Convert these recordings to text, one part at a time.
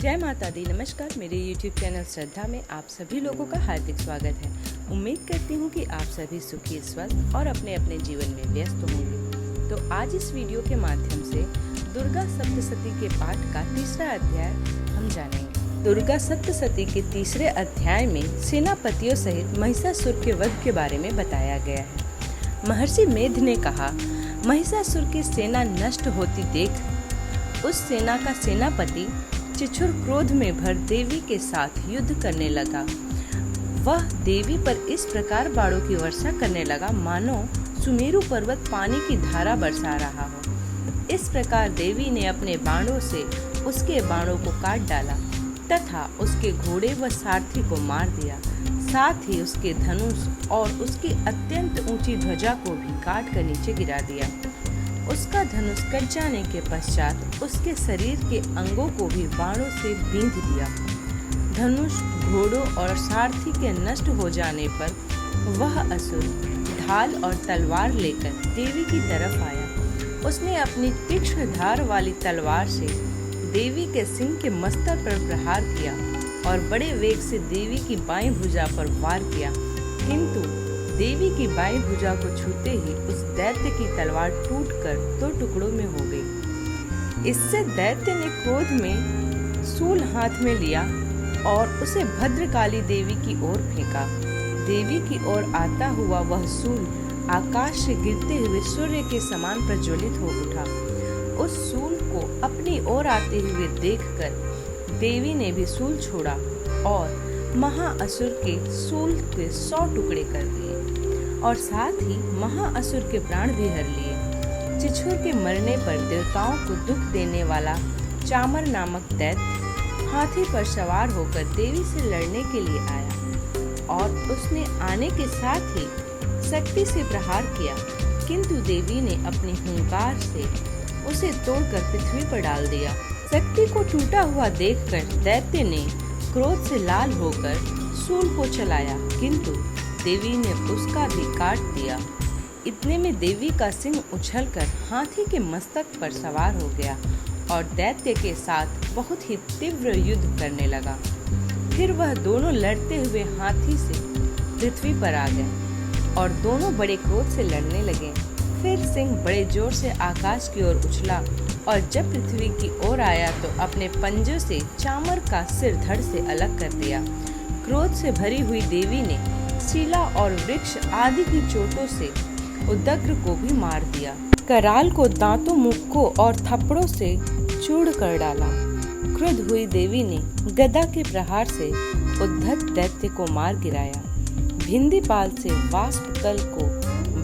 जय माता दी। नमस्कार। मेरे YouTube चैनल श्रद्धा में आप सभी लोगों का हार्दिक स्वागत है। उम्मीद करती हूँ कि आप सभी सुखी, स्वस्थ और अपने अपने जीवन में व्यस्त होंगे। तो आज इस वीडियो के माध्यम से दुर्गा सप्तशती के पाठ का तीसरा अध्याय हम जानेंगे। दुर्गा सप्तशती के तीसरे अध्याय में सेनापतियों सहित महिषासुर के वध के बारे में बताया गया है। महर्षि मेध ने कहा, महिषासुर की सेना नष्ट होती देख उस सेना का सेनापति चिछुर क्रोध में भर देवी के साथ युद्ध करने लगा। वह देवी पर इस प्रकार बाणों की वर्षा करने लगा मानो सुमेरु पर्वत पानी की धारा बरसा रहा हो। इस प्रकार देवी ने अपने बाणों से उसके बाणों को काट डाला तथा उसके घोड़े व सारथी को मार दिया। साथ ही उसके धनुष और उसकी अत्यंत ऊंची ध्वजा को भी काट कर नीचे गिरा दिया। उसका धनुष कट जाने के पश्चात उसके शरीर के अंगों को भी बाणों से बींध दिया। धनुष, घोड़ों और सारथी के नष्ट हो जाने पर वह असुर ढाल और तलवार लेकर देवी की तरफ आया। उसने अपनी तीक्ष्ण धार वाली तलवार से देवी के सिंह के मस्तक पर प्रहार किया और बड़े वेग से देवी की बाईं भुजा पर वार किया, किंतु देवी की बाईं भुजा को छूते ही उस दैत्य की तलवार टूटकर 2 टुकड़ों में हो गई। इससे दैत्य ने क्रोध में शूल हाथ में लिया और उसे भद्रकाली देवी की ओर फेंका। देवी की ओर आता हुआ वह शूल आकाश से गिरते हुए सूर्य के समान प्रज्वलित हो उठा। उस शूल को अपनी ओर आते हुए देखकर देवी ने भी शूल छोड़ा और महाअसुर के शूल के 100 टुकड़े कर दिए और साथ ही महाअसुर के प्राण भी हर लिए। चिछुर के मरने पर देवताओं को दुख देने वाला चामर नामक दैत्य हाथी पर सवार होकर देवी से लड़ने के लिए आया और उसने आने के साथ ही शक्ति से प्रहार किया, किंतु देवी ने अपनी हुंकार से उसे तोड़कर पृथ्वी पर डाल दिया। शक्ति को टूटा हुआ देखकर दैत्य ने क्रोध से लाल होकर शूल को चलाया, किंतु देवी ने उसका भी काट दिया। इतने में देवी का सिंह उछलकर हाथी के मस्तक पर सवार हो गया और दैत्य के साथ बहुत ही तीव्र युद्ध करने लगा। फिर वह दोनों लड़ते हुए हाथी से पृथ्वी पर आ गए और दोनों बड़े क्रोध से लड़ने लगे। फिर सिंह बड़े जोर से आकाश की ओर उछला और जब पृथ्वी की ओर आया तो अपने पंजों से चामर का सिर धड़ से अलग कर दिया। क्रोध से भरी हुई देवी ने शिला और वृक्ष आदि की चोटों से उदग्र को भी मार दिया। कराल को दांतों, मुक्कों और थप्पड़ों से चूड़ कर डाला। क्रुद्ध हुई देवी ने गदा के प्रहार से उद्धत दैत्य को मार गिराया। भिंदीपाल से वाष्पकल को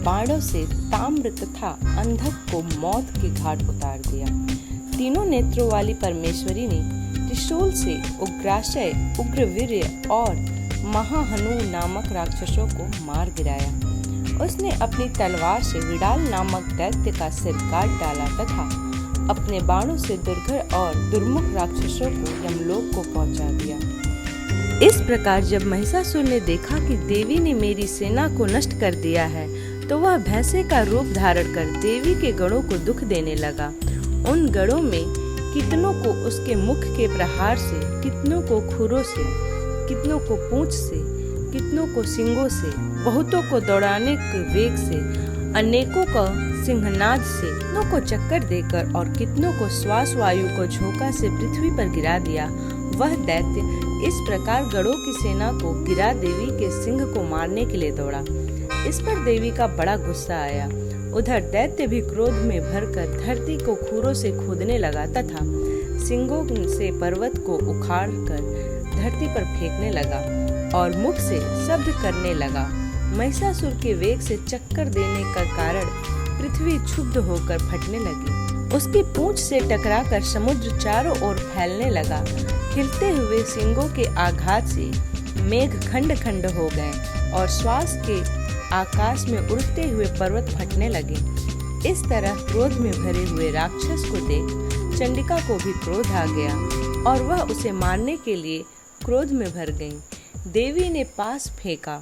बाणों से ताम्र तथा अंधक को मौत के घाट उतार दिया। तीनों नेत्रों वाली परमेश्वरी ने त्रिशूल से उग्राशय, उग्रवीर्य और महाहनु नामक राक्षसों को मार गिराया। उसने अपनी तलवार से विडाल नामक दैत्य का सिर काट डाला तथा अपने बाणों से दुर्धर और दुर्मुख राक्षसों को यमलोक को पहुंचा दिया। इस प्रकार जब महिषासुर ने देखा कि देवी ने मेरी सेना को नष्ट कर दिया है, तो वह भैंसे का रूप धारण कर देवी के गणों को दुख देने लगा। उन गणों में कितनों को उसके मुख के प्रहार से, कितनों को खुरों से, कितनों को पूंछ से, कितनों को सिंगों से, बहुतों को दौड़ाने के वेग से, अनेकों को सिंहनाद से, कितनों को चक्कर देकर और कितनों को श्वास वायु को झोंका से पृथ्वी पर गिरा दिया। वह दैत्य इस प्रकार गणों की सेना को गिरा देवी के सिंह को मारने के लिए दौड़ा। इस पर देवी का बड़ा गुस्सा आया। उधर दैत्य भी क्रोध में भरकर धरती को खूरों से खोदने लगा तथा सिंगों से पर्वत को उखाड़ कर धरती पर फेंकने लगा और मुख से शब्द करने लगा। महिषासुर के वेग से चक्कर देने का कारण पृथ्वी क्षुब्ध होकर फटने लगी। उसकी पूंछ से टकराकर समुद्र चारों ओर फैलने लगा। खिलते हुए सिंगों के आघात से मेघ खंड खंड हो गए और श्वास के आकाश में उड़ते हुए पर्वत फटने लगे। इस तरह क्रोध में भरे हुए राक्षस को देख चंडिका को भी क्रोध आ गया और वह उसे मारने के लिए क्रोध में भर गई। देवी ने पास फेंका,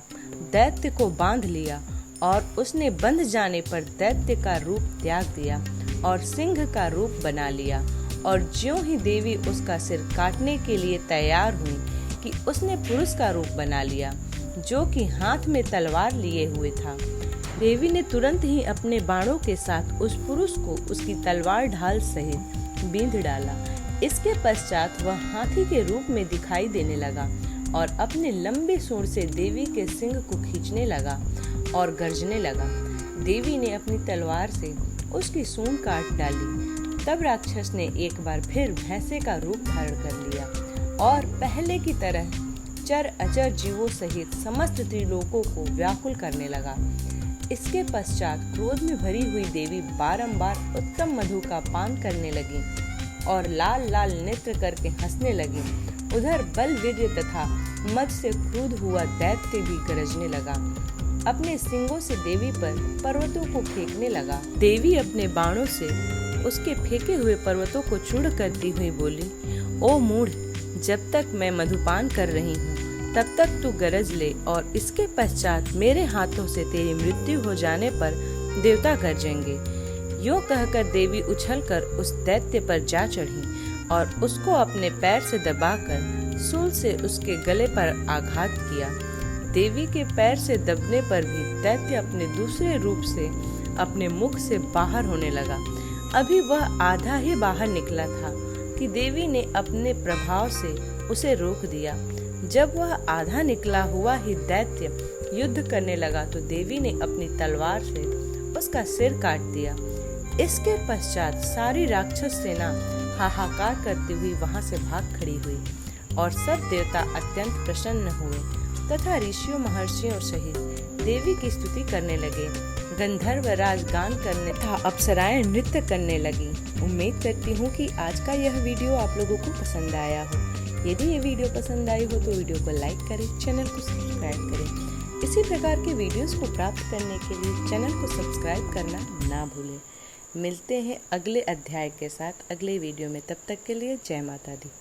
दैत्य को बांध लिया और उसने बंध जाने पर दैत्य का रूप त्याग दिया और सिंह का रूप बना लिया और ज्यों ही देवी उसका सिर काटने के लिए तैयार हुई कि उसने पुरुष का रूप बना लिया, जो कि हाथ में तलवार लिए हुए था। देवी ने तुरंत ही अपने बाणों के साथ उस पुरुष को उसकी तलवार ढाल सहित बींध डाला। इसके पश्चात वह हाथी के रूप में दिखाई देने लगा और अपने लंबे सूंड से देवी के सिंग को खींचने लगा और गरजने लगा। देवी ने अपनी तलवार से उसकी सूंड काट डाली। तब राक्षस ने एक बार फिर भैंसे का रूप धारण कर लिया और पहले की तरह चर अचर जीवों सहित समस्त त्रिलोकों को व्याकुल करने लगा। इसके पश्चात क्रोध में भरी हुई देवी बारंबार उत्तम मधु का पान करने लगी और लाल लाल नेत्र करके हंसने लगी। उधर बलवीर्य तथा मद से क्रुद्ध हुआ दैत्य भी गरजने लगा। अपने सिंगों से देवी पर पर्वतों को फेंकने लगा। देवी अपने बाणों से उसके फेंके हुए पर्वतों को चूर्ण करती हुई बोली, ओ मूढ़, जब तक मैं मधुपान कर रही हूँ तब तक तू गरज ले और इसके पश्चात मेरे हाथों से तेरी मृत्यु हो जाने पर देवता गरजेंगे। यूं कहकर देवी उछलकर उस दैत्य पर जा चढ़ी और उसको अपने पैर से दबाकर सूल से उसके गले पर आघात किया। देवी के पैर से दबने पर भी दैत्य अपने दूसरे रूप से अपने मुख से बाहर होने लगा। अभी वह आधा ही बाहर निकला था कि देवी ने अपने प्रभाव से उसे रोक दिया। जब वह आधा निकला हुआ ही दैत्य युद्ध करने लगा तो देवी ने अपनी तलवार से उसका सिर काट दिया। इसके पश्चात सारी राक्षस सेना हाहाकार करती हुई वहां से भाग खड़ी हुई और सब देवता अत्यंत प्रसन्न हुए तथा ऋषियों महर्षियों सहित देवी की स्तुति करने लगे। गंधर्व राज गान करने तथा अप्सराएं नृत्य करने लगी। उम्मीद करती हूँ कि आज का यह वीडियो आप लोगों को पसंद आया हो। यदि ये वीडियो पसंद आई हो तो वीडियो को लाइक करें, चैनल को सब्सक्राइब करें। इसी प्रकार के वीडियोस को प्राप्त करने के लिए चैनल को सब्सक्राइब करना ना भूलें। मिलते हैं अगले अध्याय के साथ अगले वीडियो में। तब तक के लिए जय माता दी।